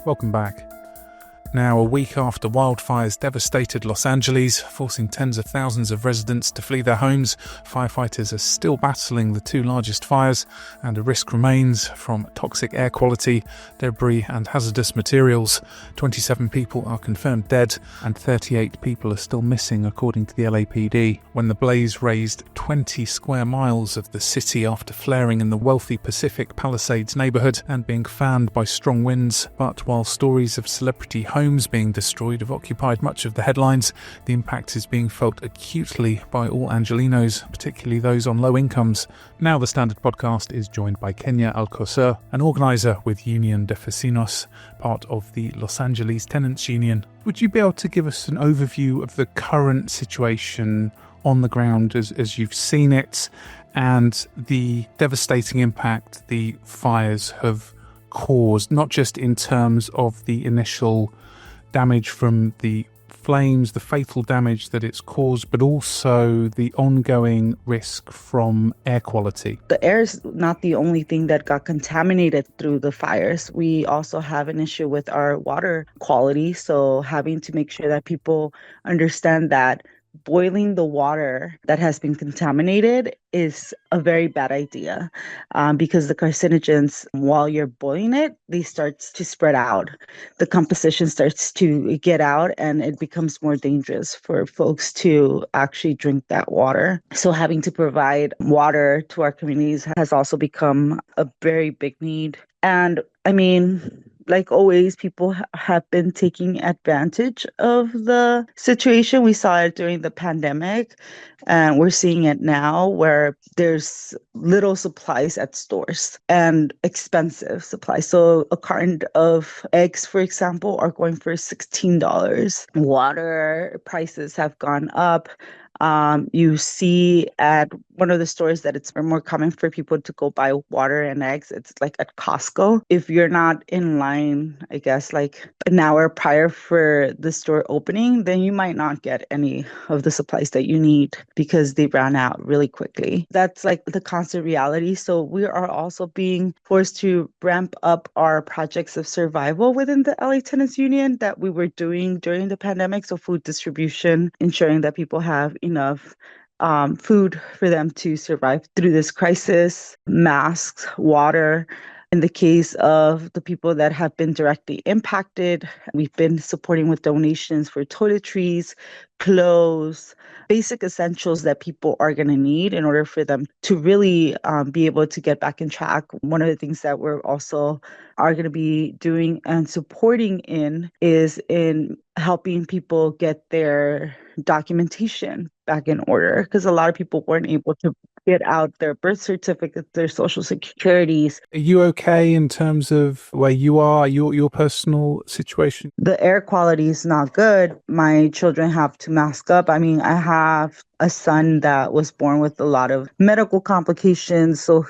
Welcome back. Now, a week after wildfires devastated Los Angeles, forcing tens of thousands of residents to flee their homes, firefighters are still battling the two largest fires, and a risk remains from toxic air quality, debris and hazardous materials. 27 people are confirmed dead, and 38 people are still missing, according to the LAPD. When the blaze razed 20 square miles of the city after flaring in the wealthy Pacific Palisades neighborhood and being fanned by strong winds. But while stories of celebrity homes being destroyed have occupied much of the headlines, the impact is being felt acutely by all Angelenos, particularly those on low incomes. Now the Standard Podcast is joined by Kenia Alcocer, an organiser with Union de Vecinos, part of the Los Angeles Tenants Union. Would you be able to give us an overview of the current situation on the ground as you've seen it, and the devastating impact the fires have caused, not just in terms of the initial damage from the flames, the fatal damage that it's caused, but also the ongoing risk from air quality? The air is not the only thing that got contaminated through the fires. We also have an issue with our water quality. So having to make sure that people understand that boiling the water that has been contaminated is a very bad idea, because the carcinogens, while you're boiling it, they start to spread out. The composition starts to get out and it becomes more dangerous for folks to actually drink that water. So having to provide water to our communities has also become a very big need. And I mean, like always, people have been taking advantage of the situation. We saw it during the pandemic, and we're seeing it now where there's little supplies at stores and expensive supplies. So a carton of eggs, for example, are going for $16. Water prices have gone up. You see at one of the stores that it's more common for people to go buy water and eggs. It's like at Costco. If you're not in line, I guess like an hour prior for the store opening, then you might not get any of the supplies that you need because they ran out really quickly. That's like the constant reality. So we are also being forced to ramp up our projects of survival within the LA Tenants Union that we were doing during the pandemic. So food distribution, ensuring that people have enough food for them to survive through this crisis, masks, water. In the case of the people that have been directly impacted, we've been supporting with donations for toiletries, clothes, basic essentials that people are going to need in order for them to really be able to get back in track. One of the things that we're also are going to be doing and supporting is in helping people get their documentation back in order, because a lot of people weren't able to get out their birth certificates, their social securities. Are you okay in terms of where you are, your personal situation? The air quality is not good. My children have to mask up. I mean, I have a son that was born with a lot of medical complications, so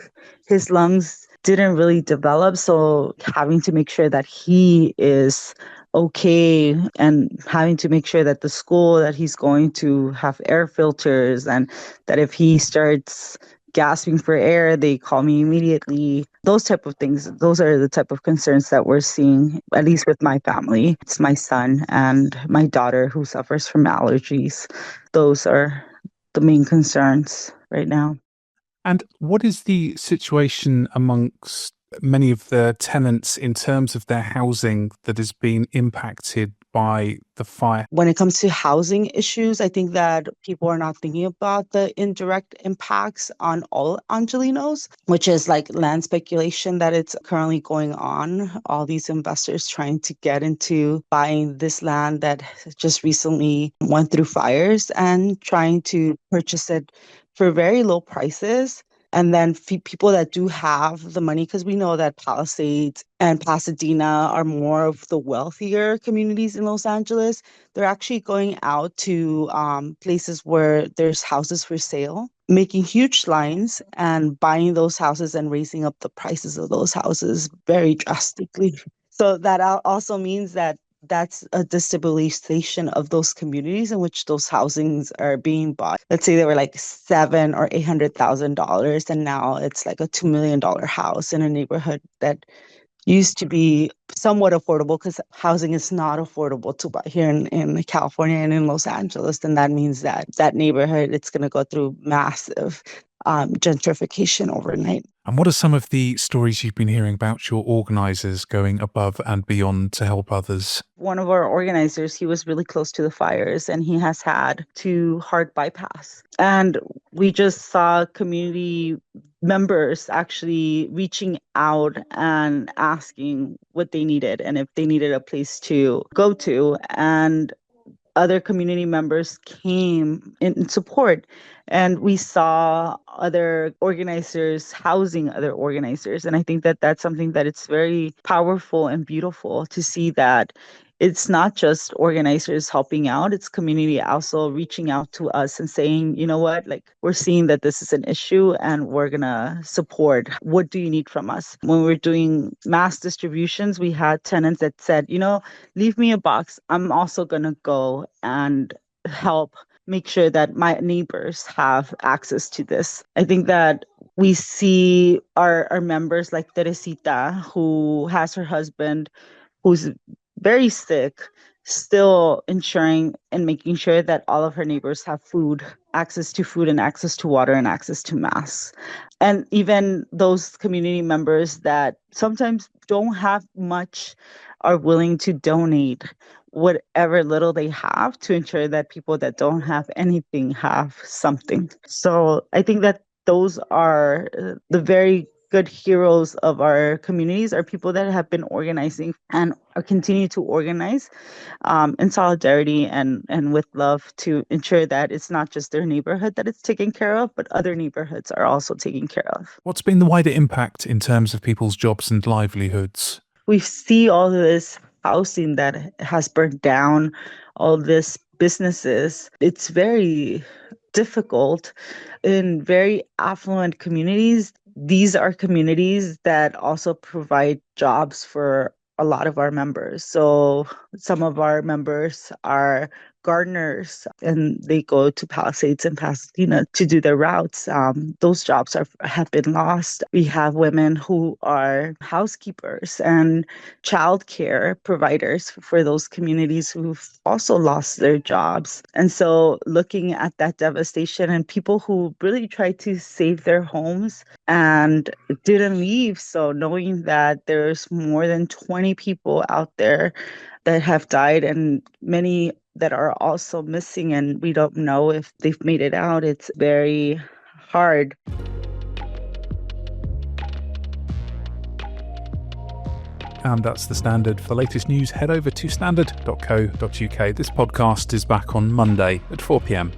his lungs didn't really develop. So having to make sure that he is okay and having to make sure that the school that he's going to have air filters, and that if he starts gasping for air, they call me immediately. Those type of things, those are the type of concerns that we're seeing, at least with my family. It's my son and my daughter who suffers from allergies. Those are the main concerns right now. And what is the situation amongst many of the tenants in terms of their housing that has been impacted by the fire? When it comes to housing issues, I think that people are not thinking about the indirect impacts on all Angelenos, which is like land speculation that it's currently going on. All these investors trying to get into buying this land that just recently went through fires and trying to purchase it for very low prices. And then people that do have the money, because we know that Palisades and Pasadena are more of the wealthier communities in Los Angeles, they're actually going out to places where there's houses for sale, making huge lines and buying those houses and raising up the prices of those houses very drastically. So that also means that that's a destabilization of those communities in which those housings are being bought. Let's say they were like $700,000 or $800,000, and now it's like a $2 million house in a neighborhood that used to be somewhat affordable, because housing is not affordable to buy here in California and in Los Angeles. And that means that that neighborhood, it's going to go through massive gentrification overnight. And what are some of the stories you've been hearing about your organisers going above and beyond to help others? One of our organizers, he was really close to the fires and he has had to heart bypass. And we just saw community members actually reaching out and asking what they needed and if they needed a place to go to. And other community members came in support, and we saw other organizers housing other organizers. And I think that that's something that it's very powerful and beautiful to see, that it's not just organizers helping out, it's community also reaching out to us and saying, you know what, like, we're seeing that this is an issue and we're gonna support. What do you need from us? When we're doing mass distributions, we had tenants that said, leave me a box. I'm also going to go and help make sure that my neighbors have access to this. I think that we see our members like Teresita, who has her husband who's very sick, still ensuring and making sure that all of her neighbors have food, access to food and access to water and access to masks. And even those community members that sometimes don't have much are willing to donate whatever little they have to ensure that people that don't have anything have something. So I think that those are the very good heroes of our communities, are people that have been organizing and are continue to organize in solidarity and with love, to ensure that it's not just their neighborhood that it's taken care of, but other neighborhoods are also taken care of. What's been the wider impact in terms of people's jobs and livelihoods? We see all this housing that has burned down, all this businesses. It's very difficult in very affluent communities. These are communities that also provide jobs for a lot of our members. So some of our members are gardeners and they go to Palisades and Pasadena to do their routes. Those jobs have been lost. We have women who are housekeepers and childcare providers for those communities who've also lost their jobs. And so looking at that devastation and people who really tried to save their homes and didn't leave. So knowing that there's more than 20 people out there that have died and many that are also missing, and we don't know if they've made it out, it's very hard. And that's The Standard. For latest news, head over to standard.co.uk. This podcast is back on Monday at 4 p.m.